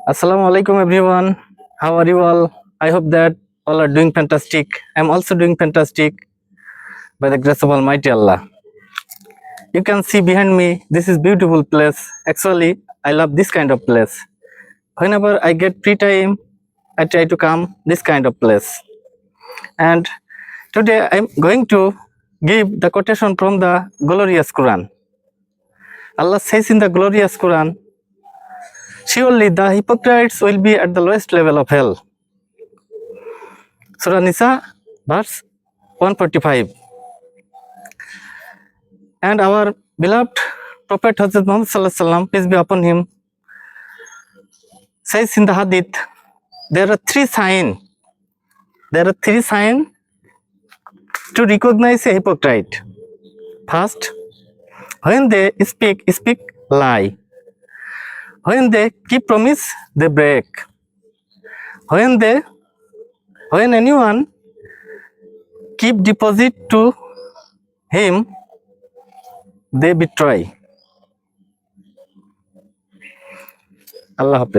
Assalamu alaikum everyone. How are you all? I hope that all are doing fantastic. I'm also doing fantastic by the grace of Almighty Allah. You can see behind me, this is beautiful place. Actually, I love this kind of place. Whenever I get free time, I try to come this kind of place. And today I'm going to give the quotation from the glorious Quran. Allah says in the glorious Quran, surely the hypocrites will be at the lowest level of hell. Surah Nisa, verse 145. And our beloved Prophet Hazrat Muhammad Sallallahu Alaihi Wasallam, peace be upon him, says in the Hadith, there are three signs. There are three signs to recognize a hypocrite. First, when they speak lie. When they keep promise, they break. When anyone keep deposit to him, they betray. Allah Hafiz.